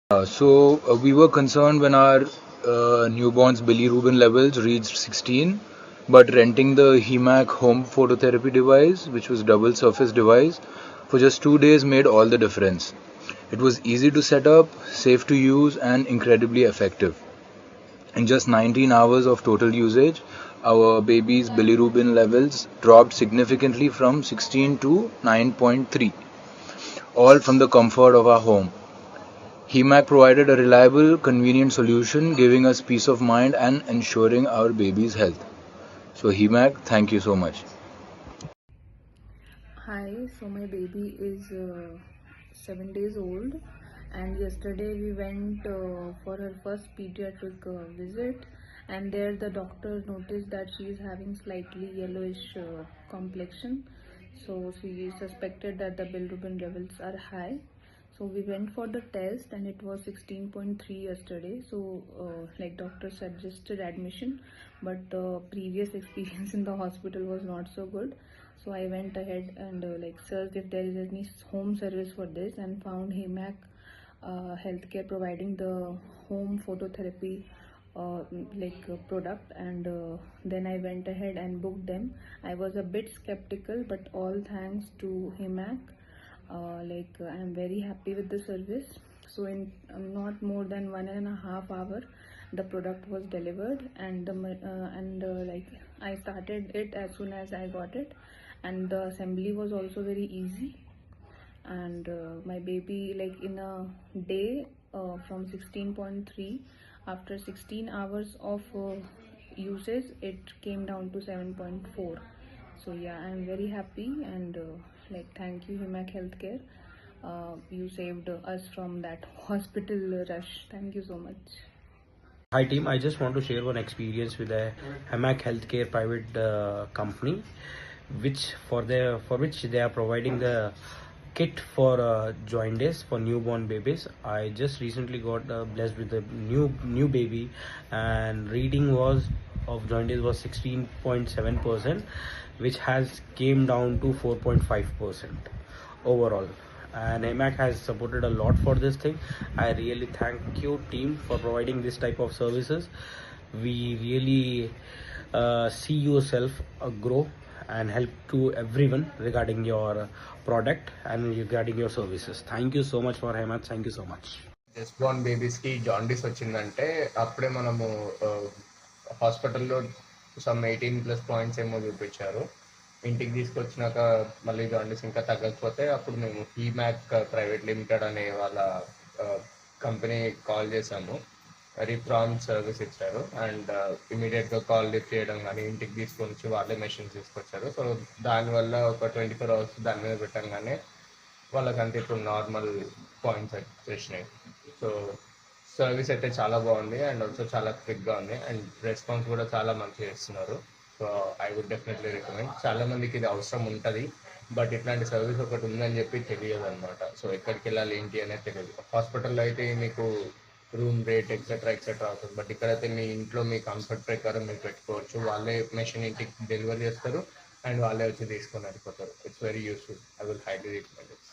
We were concerned when our newborn's bilirubin levels reached 16, but renting the HEMAC home phototherapy device, which was double surface device, for just 2 days made all the difference. It was easy to set up, safe to use, and incredibly effective. In just 19 hours of total usage, our baby's bilirubin levels dropped significantly from 16 to 9.3, all from the comfort of our home. HEMAC provided a reliable, convenient solution, giving us peace of mind and ensuring our baby's health. So, HEMAC, thank you so much. Hi, so my baby is 7 days old, and yesterday we went for her first pediatric visit, and there the doctor noticed that she is having slightly yellowish complexion. So she suspected that the bilirubin levels are high. So we went for the test and it was 16.3 yesterday. So like doctor suggested admission, but the previous experience in the hospital was not so good. So I went ahead and like searched if there is any home service for this and found HEMAC healthcare providing the home phototherapy product, and then I went ahead and booked them. I was a bit skeptical, but all thanks to HEMAC, I'm very happy with the service. So in not more than 1.5 hours the product was delivered, and I started it as soon as I got it, and the assembly was also very easy. And my baby, like in a day, from 16.3, after 16 hours of usage it came down to 7.4. So yeah, I'm very happy, and thank you HEMAC healthcare. You saved us from that hospital rush. Thank you so much. Hi team, I just want to share one experience with a HAMAC Healthcare private company, which for which they are providing the kit for jaundice for newborn babies. I just recently got blessed with a new baby, and reading was of jaundice was 16.7%, which has came down to 4.5% overall. And AMAC has supported a lot for this thing. I really thank you team for providing this type of services. We really see yourself grow and help to everyone regarding your product and regarding your services. Thank you so much for AMAC. Thank you so much. Just born బేబీస్కి jaundice వచ్చిందంటే అప్పుడే మనము హాస్పిటల్లో some 18+ points ఏమో చూపించారు. ఇంటికి తీసుకొచ్చినాక మళ్ళీ jaundice ఇంకా తగ్గకపోతే అప్పుడు మేము HEMAC ప్రైవేట్ లిమిటెడ్ అనే వాళ్ళ కంపెనీ కాల్ చేసాము. రిప్రాన్ సర్వీస్ ఇచ్చారు, అండ్ ఇమీడియట్గా కాల్ లిఫ్ట్ చేయడం కానీ ఇంటికి తీసుకొని వచ్చి వాళ్ళే మెషిన్స్ తీసుకొచ్చారు. సో దానివల్ల ఒక 24 hours దాని మీద పెట్టంగానే వాళ్ళకంటే ఇప్పుడు నార్మల్ పాయింట్స్ వచ్చేసినాయి. సో సర్వీస్ అయితే చాలా బాగుంది, అండ్ ఆల్సో చాలా క్విక్గా ఉంది, అండ్ రెస్పాన్స్ కూడా చాలా మంచిగా ఇస్తున్నారు. So I would definitely recommend. చాలామందికి ఇది అవసరం ఉంటుంది, బట్ ఇట్లాంటి సర్వీస్ ఒకటి ఉందని చెప్పి తెలియదు అనమాట. సో ఎక్కడికి వెళ్ళాలి ఏంటి అనేది తెలియదు. హాస్పిటల్లో అయితే మీకు రూమ్ రేట్ ఎక్సెట్రా అవుతుంది, బట్ ఇక్కడైతే మీ ఇంట్లో మీ కంఫర్ట్ ప్రకారం మీరు పెట్టుకోవచ్చు. వాళ్ళే మెషిన్ ఇంటికి డెలివరీ చేస్తారు, అండ్ వాళ్ళే వచ్చి తీసుకొని వెళ్ళిపోతారు. It's very useful. I will highly recommend it.